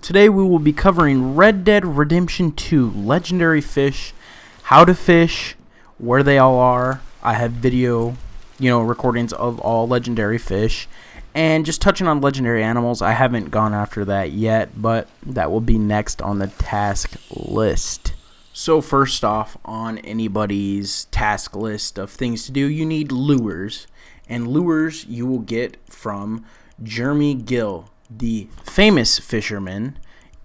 Today we will be covering Red Dead Redemption 2 Legendary Fish, how to fish, where they all are. I have video, recordings of all legendary fish, and just touching on legendary animals. I haven't gone after that yet, but that will be next on the task list. So first off, on anybody's task list of things to do, you need lures, and lures you will get from Jeremy Gill, the famous fisherman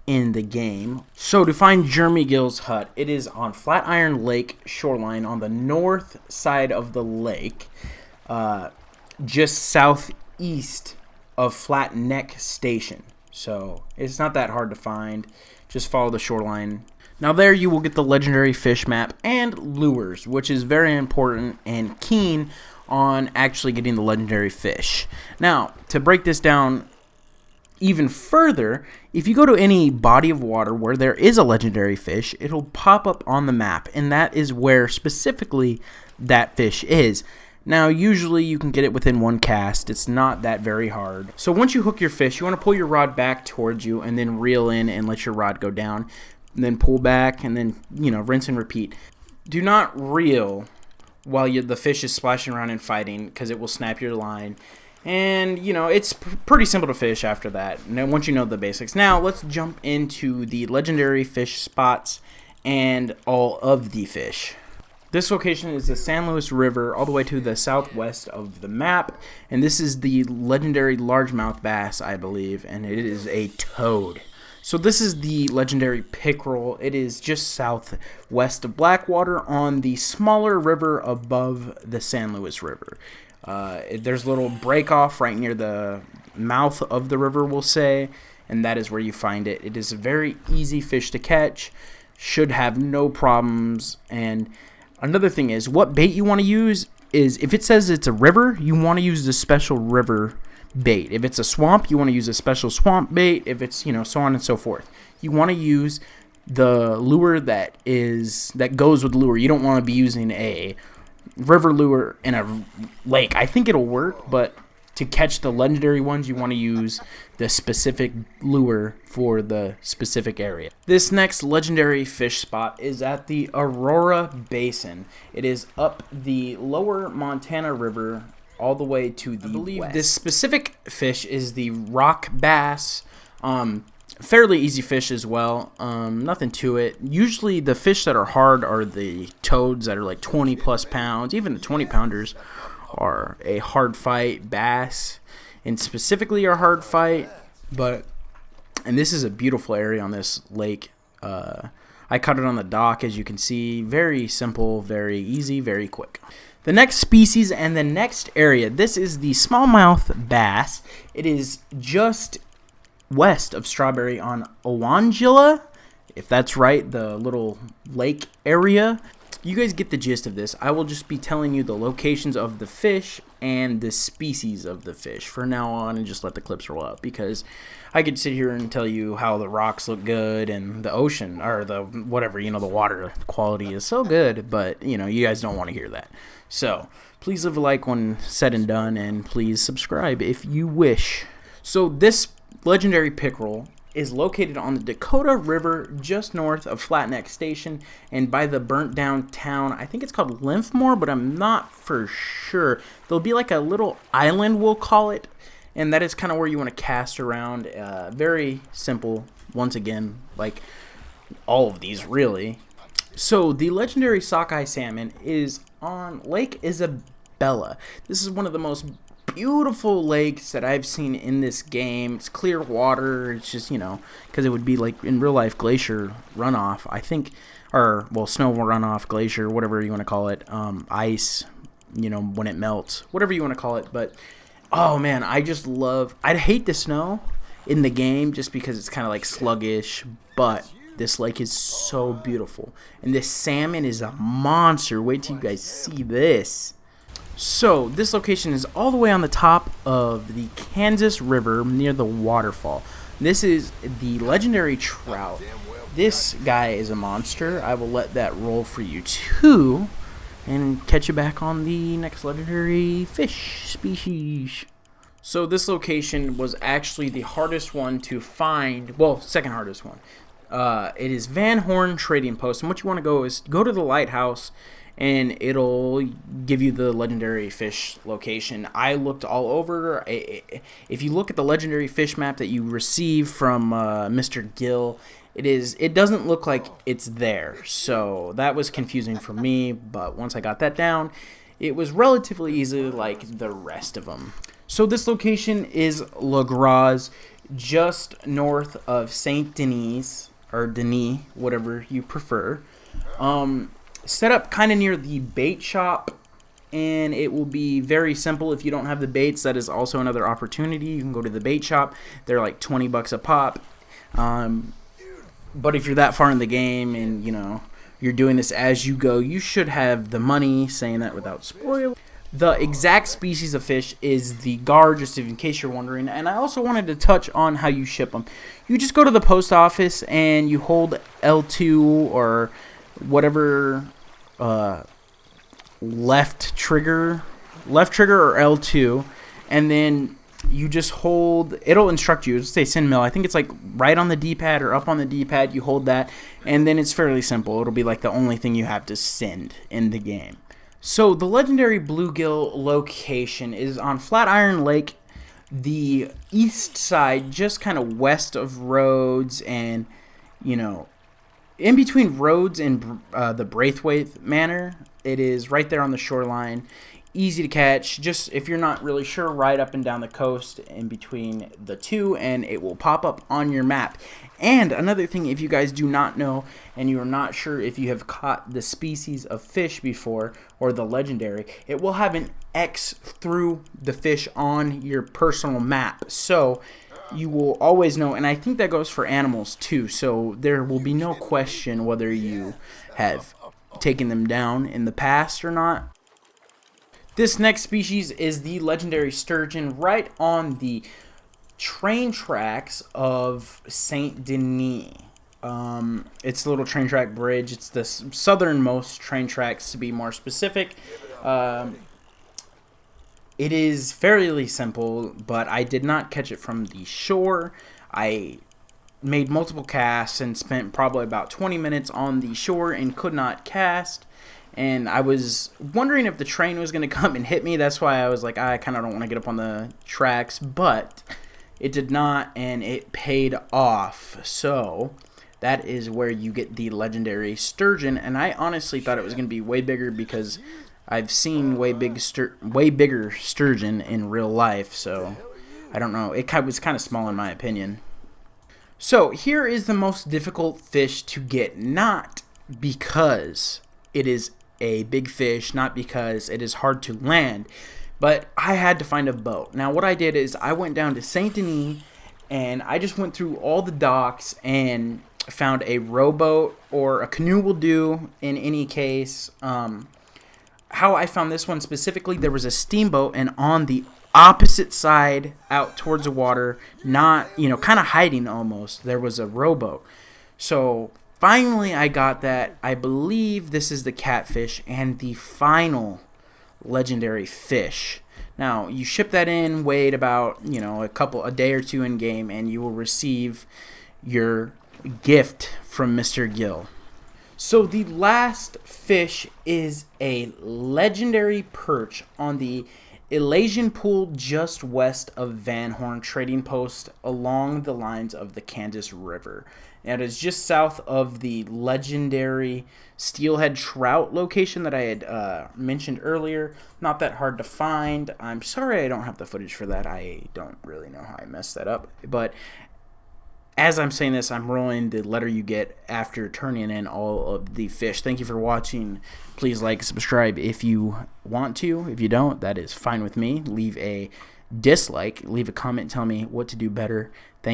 in the game. So to find Jeremy Gill's hut, it is on Flatiron Lake shoreline on the north side of the lake, just southeast of Flat Neck Station. So it's not that hard to find. Just follow the shoreline. Now there you will get the legendary fish map and lures, which is very important and keen on actually getting the legendary fish. Now, to break this down even further, if you go to any body of water where there is a legendary fish, it'll pop up on the map, and that is where specifically that fish is. Now, usually you can get it within one cast. It's not that very hard. So once you hook your fish, you want to pull your rod back towards you and then reel in and let your rod go down. And then pull back and then, rinse and repeat. Do not reel while the fish is splashing around and fighting, because it will snap your line. And, it's pretty simple to fish after that, once you know the basics. Now, let's jump into the legendary fish spots and all of the fish. This location is the San Luis River, all the way to the southwest of the map. And this is the legendary largemouth bass, I believe, and it is a toad. So this is the legendary pickerel. It is just southwest of Blackwater on the smaller river above the San Luis River. There's a little break off right near the mouth of the river, we'll say, and that is where you find it. It is a very easy fish to catch, should have no problems. And another thing is, what bait you want to use is, if it says it's a river, you want to use the special river bait. If it's a swamp, you want to use a special swamp bait. If it's, so on and so forth. You want to use the lure that goes with the lure. You don't want to be using a river lure in a lake. I think it'll work, but to catch the legendary ones, you want to use the specific lure for the specific area. This next legendary fish spot is at the Aurora Basin. It is up the lower Montana River all the way to the west. This specific fish is the rock bass. Fairly easy fish as well. Nothing to it. Usually the fish that are hard are the toads that are like 20 plus pounds. Even the 20 pounders are a hard fight. Bass and specifically are hard fight. And this is a beautiful area on this lake. I caught it on the dock, as you can see. Very simple, very easy, very quick. The next species and the next area, this is the smallmouth bass. It is just west of Strawberry on Owangilla, if that's right, the little lake area. You guys get the gist of this. I will just be telling you the locations of the fish and the species of the fish for now on, and just let the clips roll out, because I could sit here and tell you how the rocks look good and the ocean, or the whatever, the water quality is so good, but you guys don't want to hear that. So please leave a like when said and done, and please subscribe if you wish. So this legendary pickerel is located on the Dakota River just north of Flat Neck Station and by the burnt down town. I think it's called Lymphmore, but I'm not for sure. There'll be like a little island, we'll call it, and that is kind of where you want to cast around. Very simple, once again, like all of these really. So the legendary sockeye salmon is on Lake Isabella. This is one of the most beautiful lakes that I've seen in this game. It's clear water. It's just, because it would be like in real life glacier runoff, I think, or snow runoff, glacier, whatever you want to call it, ice, when it melts, whatever you want to call it. But oh man, I'd hate the snow in the game just because it's kind of like sluggish, but this lake is so beautiful, and this salmon is a monster. Wait till you guys see this. So this location is all the way on the top of the Kansas River near the waterfall. This is the legendary trout. This guy is a monster. I will let that roll for you too, and catch you back on the next legendary fish species. So this location was actually the hardest one to find. Well, second hardest one. It is Van Horn Trading Post, and what you want to go is go to the lighthouse, and it'll give you the legendary fish location. I looked all over. If you look at the legendary fish map that you receive from Mr. Gill, it doesn't look like it's there. So that was confusing for me, but once I got that down, it was relatively easy like the rest of them. So this location is Le Gras, just north of Saint Denis, or Denis, whatever you prefer. Set up kind of near the bait shop, and it will be very simple. If you don't have the baits, that is also another opportunity. You can go to the bait shop. They're like 20 bucks a pop. But if you're that far in the game and you're doing this as you go, you should have the money, saying that without spoiling. The exact species of fish is the gar, just in case you're wondering. And I also wanted to touch on how you ship them. You just go to the post office and you hold L2 or whatever left trigger or L2, and then you just hold. It'll instruct you. It'll say send mail. I think it's like right on the D-pad or up on the D-pad. You hold that, and then it's fairly simple. It'll be like the only thing you have to send in the game. So the legendary bluegill location is on Flatiron Lake, the east side, just kind of west of Rhodes, and in between Rhodes and the Braithwaite Manor. It is right there on the shoreline, easy to catch. Just if you're not really sure, right up and down the coast in between the two, and it will pop up on your map. And another thing, if you guys do not know and you are not sure if you have caught the species of fish before or the legendary, it will have an X through the fish on your personal map. So you will always know, and I think that goes for animals too, so there will be no question whether you have taken them down in the past or not. This next species is the legendary sturgeon, right on the train tracks of Saint Denis. It's a little train track bridge. It's the southernmost train tracks, to be more specific. It is fairly simple, but I did not catch it from the shore. I made multiple casts and spent probably about 20 minutes on the shore and could not cast. And I was wondering if the train was going to come and hit me. That's why I was like, I kind of don't want to get up on the tracks. But it did not, and it paid off. So that is where you get the legendary sturgeon. And I honestly thought it was going to be way bigger because I've seen way bigger sturgeon in real life. So I don't know. It was kind of small in my opinion. So here is the most difficult fish to get, not because it is a big fish, not because it is hard to land, but I had to find a boat. Now what I did is I went down to Saint Denis and I just went through all the docks and found a rowboat, or a canoe will do in any case. How I found this one specifically, there was a steamboat, and on the opposite side out towards the water, not, kind of hiding almost, there was a rowboat. So finally I got that. I believe this is the catfish and the final legendary fish. Now you ship that in, wait about a day or two in game, and you will receive your gift from Mr. Gill. So the last fish is a legendary perch on the Elysian Pool, just west of Van Horn Trading Post, along the lines of the Kansas River. And it is just south of the legendary steelhead trout location that I had mentioned earlier. Not that hard to find. I'm sorry I don't have the footage for that. I don't really know how I messed that up. But as I'm saying this, I'm rolling the letter you get after turning in all of the fish. Thank you for watching. Please like, subscribe if you want to. If you don't, that is fine with me. Leave a dislike. Leave a comment. Tell me what to do better. Thank you.